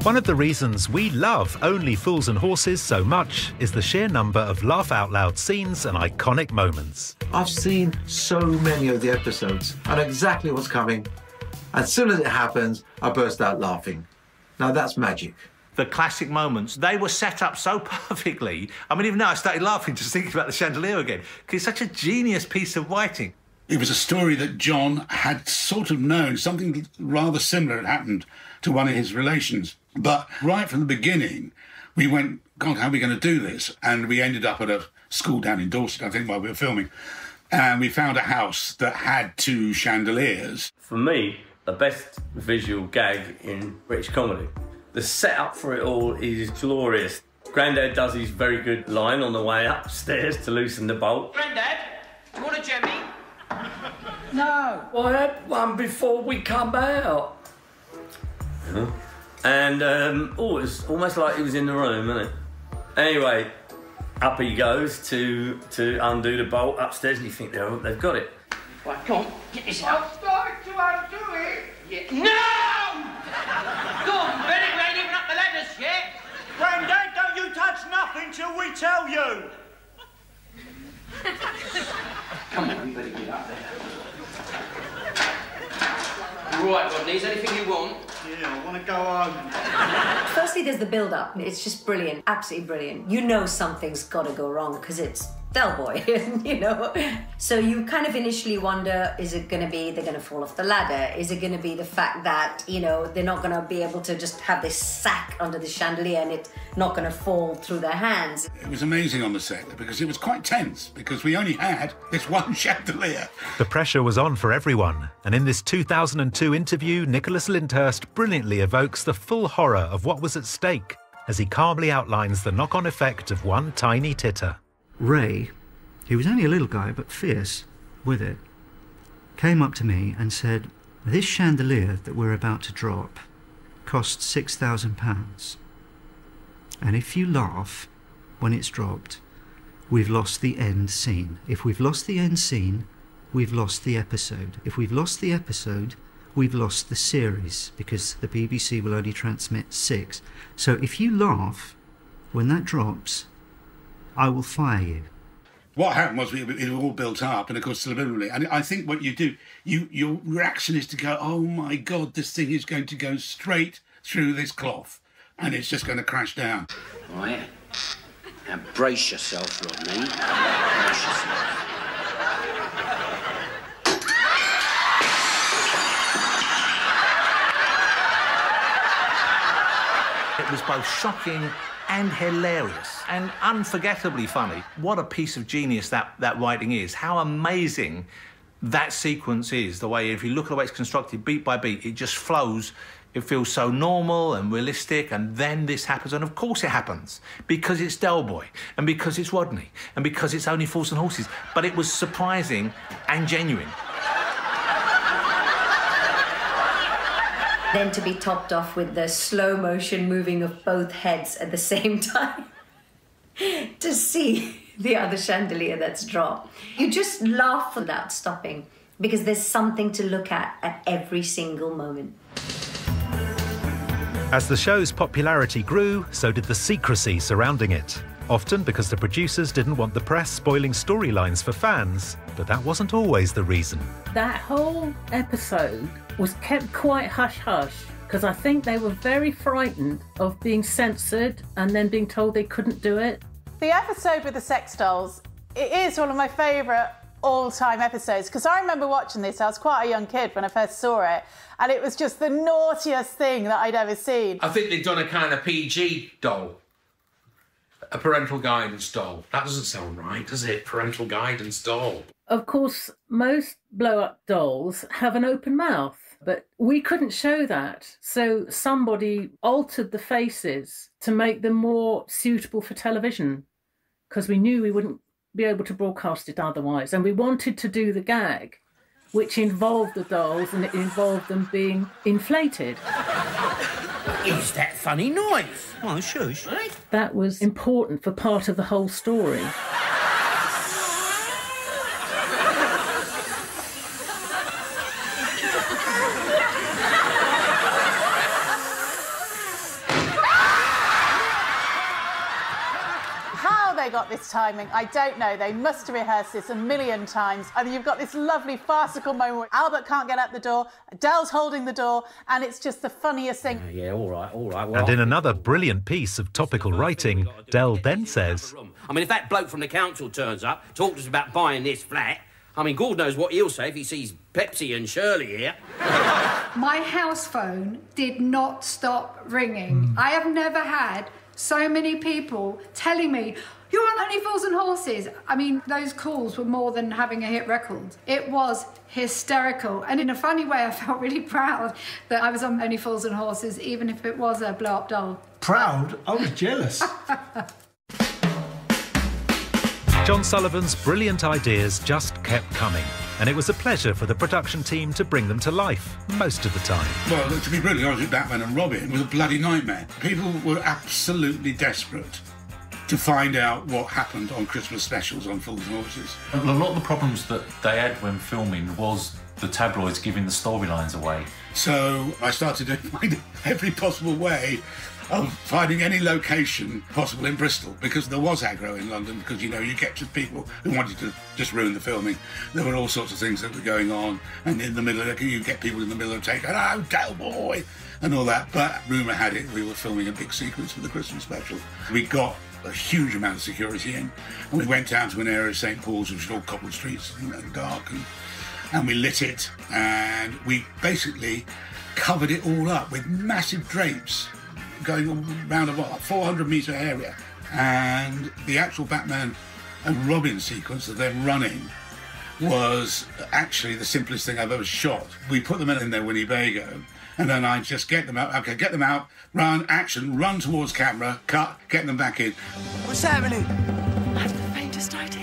One of the reasons we love Only Fools and Horses so much is the sheer number of laugh-out-loud scenes and iconic moments. I've seen so many of the episodes. I know exactly what's coming. As soon as it happens, I burst out laughing. Now that's magic. The classic moments, they were set up so perfectly. I mean, even now I started laughing just thinking about the chandelier again, because it's such a genius piece of writing. It was a story that John had sort of known. Something rather similar had happened to one of his relations. But right from the beginning, we went, God, how are we going to do this? And we ended up at a school down in Dorset, I think, while we were filming. And we found a house that had 2 chandeliers. For me, the best visual gag in British comedy. The setup for it all is glorious. Grandad does his very good line on the way upstairs to loosen the bolt. Grandad, you want a jemmy? No. I had one before we come out. Yeah. And, oh, it was almost like he was in the room, wasn't it? Anyway, up he goes to undo the bolt upstairs, and you think they've got it. Right, come on, get this out. I've started to undo it. Yeah. No! Go on, Benny, we ain't even up the ladders yet. Grandad, don't you touch nothing till we tell you. Come on, we better get up there. Right, Rodney, is there anything you want? Yeah, I want to go home. Firstly, there's the build-up. It's just brilliant, absolutely brilliant. You know something's got to go wrong because it's Del Boy, you know. So you kind of initially wonder, is it going to be they're going to fall off the ladder? Is it going to be the fact that, you know, they're not going to be able to just have this sack under the chandelier and it's not going to fall through their hands? It was amazing on the set because it was quite tense because we only had this one chandelier. The pressure was on for everyone, and in this 2002 interview, Nicholas Lyndhurst brilliantly evokes the full horror of what was at stake as he calmly outlines the knock-on effect of one tiny titter. Ray, he was only a little guy but fierce with it, came up to me and said, "This chandelier that we're about to drop cost £6,000. And if you laugh when it's dropped, we've lost the end scene. If we've lost the end scene, we've lost the episode. If we've lost the episode, we've lost the series, because the BBC will only transmit 6. So if you laugh when that drops, I will fire you." What happened was it all built up, and of course subliminally. And I think what you do, your reaction is to go, "Oh my God, this thing is going to go straight through this cloth, and it's just going to crash down." Right. Now brace yourself, Rodney. Brace yourself. It was both shocking and hilarious and unforgettably funny. What a piece of genius that writing is. How amazing that sequence is. The way, if you look at the way it's constructed, beat by beat, it just flows. It feels so normal and realistic, and then this happens. And of course it happens, because it's Del Boy, and because it's Rodney, and because it's Only Fools and Horses. But it was surprising and genuine. Then to be topped off with the slow motion moving of both heads at the same time. To see the other chandelier that's dropped. You just laugh without stopping because there's something to look at every single moment. As the show's popularity grew, so did the secrecy surrounding it. Often because the producers didn't want the press spoiling storylines for fans, but that wasn't always the reason. That whole episode was kept quite hush-hush because I think they were very frightened of being censored and then being told they couldn't do it. The episode with the sex dolls, it is one of my favourite all-time episodes because I remember watching this. I was quite a young kid when I first saw it, and it was just the naughtiest thing that I'd ever seen. I think they've done a kind of PG doll. A parental guidance doll. That doesn't sound right, does it? Parental guidance doll. Of course, most blow-up dolls have an open mouth, but we couldn't show that. So somebody altered the faces to make them more suitable for television because we knew we wouldn't be able to broadcast it otherwise. And we wanted to do the gag, which involved the dolls and it involved them being inflated. Is that funny noise? Oh, shush. Right? That was important for part of the whole story. got this timing. I don't know. They must have rehearsed this a million times. And you've got this lovely farcical moment where Albert can't get out the door, Adele's holding the door, and it's just the funniest thing. Yeah, all right. Well, And in another brilliant piece of topical writing, Del then says, I mean, if that bloke from the council turns up, talks to us about buying this flat, I mean, God knows what he'll say if he sees Pepsi and Shirley here. My house phone did not stop ringing. I have never had so many people telling me, you're on Only Fools and Horses. I mean, those calls were more than having a hit record. It was hysterical. And in a funny way, I felt really proud that I was on Only Fools and Horses, even if it was a blow-up doll. Proud? I was jealous. John Sullivan's brilliant ideas just kept coming, and it was a pleasure for the production team to bring them to life most of the time. Well, to be brutally honest with Batman and Robin was a bloody nightmare. People were absolutely desperate to find out what happened on Christmas specials on Fools and Horses. A lot of the problems that they had when filming was the tabloids giving the storylines away. So I started to find every possible way of finding any location possible in Bristol, because there was aggro in London, because, you know, you get just people who wanted to just ruin the filming. There were all sorts of things that were going on, and in the middle of it, you get people in the middle of take, "Hello, Del boy," and all that. But rumour had it we were filming a big sequence for the Christmas special. We got a huge amount of security in, and we went down to an area of St Paul's, which was all cobbled streets, you know, dark, and we lit it, and we basically covered it all up with massive drapes going around a 400-metre area. And the actual Batman and Robin sequence that they're running was actually the simplest thing I've ever shot. We put them in their Winnebago, and then I just get them out. Okay, get them out, run, action, run towards camera, cut, get them back in. What's happening? I have the faintest idea.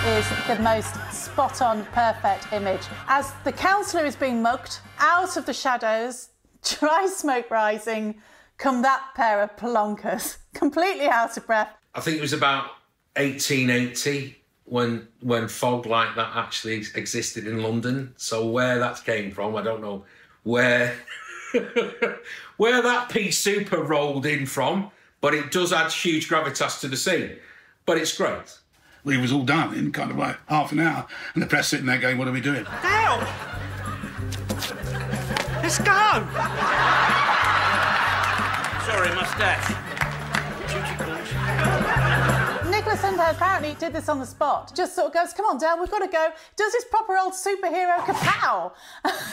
Is the most spot-on, perfect image. As the councillor is being mugged, out of the shadows, dry smoke rising, come that pair of plonkers, completely out of breath. I think it was about 1880 when fog like that actually existed in London. So where that came from, I don't know where where that pea super rolled in from, but it does add huge gravitas to the scene. But it's great. It was all done in kind of like half an hour, and the press sitting there going, what are we doing? Del! Let's go! Sorry, moustache. Nicholas Lyndhurst apparently did this on the spot. Just sort of goes, come on, Del, we've got to go. Does this proper old superhero kapow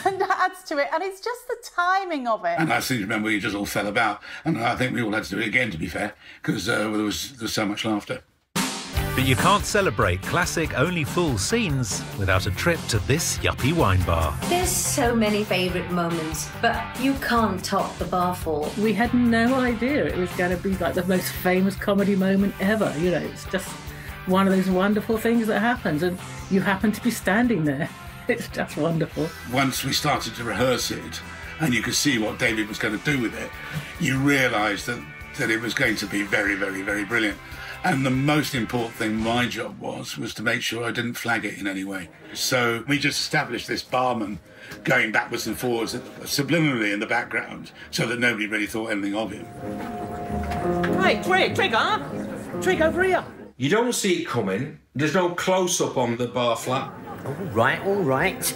and adds to it. And it's just the timing of it. And I seem to remember we just all fell about. And I think we all had to do it again, to be fair, because there was so much laughter. But you can't celebrate classic Only Fools scenes without a trip to this yuppie wine bar. There's so many favourite moments, but you can't top the bar fall. We had no idea it was going to be like the most famous comedy moment ever. You know, it's just one of those wonderful things that happens, and you happen to be standing there. It's just wonderful. Once we started to rehearse it, and you could see what David was going to do with it, you realised that it was going to be very, very, very brilliant. And the most important thing my job was to make sure I didn't flag it in any way. So we just established this barman going backwards and forwards subliminally in the background so that nobody really thought anything of him. Hey, Trigger! Trig over here! You don't see it coming. There's no close-up on the bar flat. All right.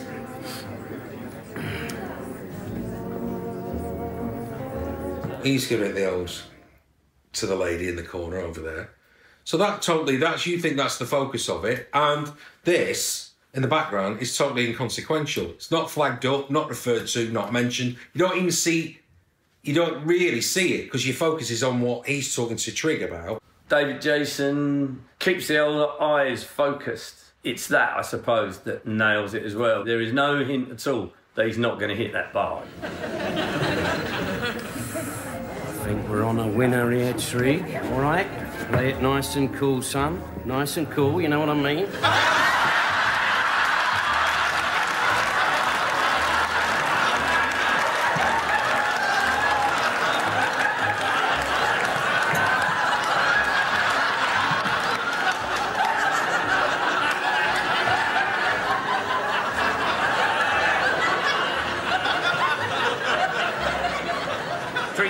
He's giving it the O's to the lady in the corner over there. So you think that's the focus of it, and this in the background is totally inconsequential. It's not flagged up, not referred to, not mentioned. You don't really see it because your focus is on what he's talking to Trig about. David Jason keeps the old eyes focused. It's that, I suppose, that nails it as well. There is no hint at all that he's not going to hit that bar. I think we're on a winner here, Trig. All right? Play it nice and cool, son. Nice and cool, you know what I mean?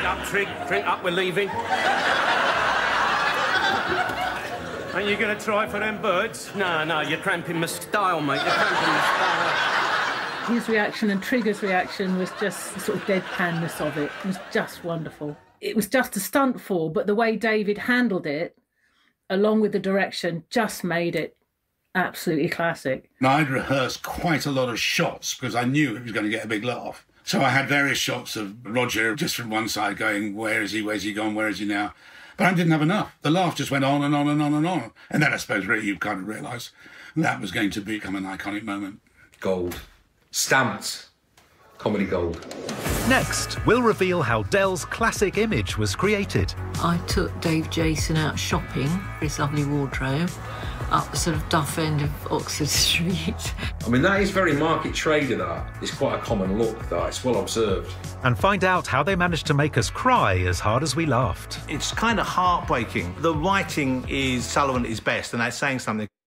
up, Trig. Drink up, we're leaving. Ain't you going to try for them birds? No, you're cramping my style, mate. You're cramping my style. His reaction and Trigger's reaction was just the sort of deadpanness of it. It was just wonderful. It was just a stunt fall, but the way David handled it, along with the direction, just made it absolutely classic. Now, I'd rehearsed quite a lot of shots because I knew it was going to get a big laugh. So I had various shots of Roger just from one side going, where is he gone, where is he now? But I didn't have enough. The laugh just went on and on and on and on. And then I suppose really you kind of realise that was going to become an iconic moment. Gold. Stamped. Comedy gold. Next, we'll reveal how Del's classic image was created. I took Dave Jason out shopping for his lovely wardrobe up the sort of duff end of Oxford Street. I mean, that is very market trader, that. It's quite a common look, that. It's well observed. And find out how they managed to make us cry as hard as we laughed. It's kind of heartbreaking. The writing is Sullivan at his best, and that's saying something.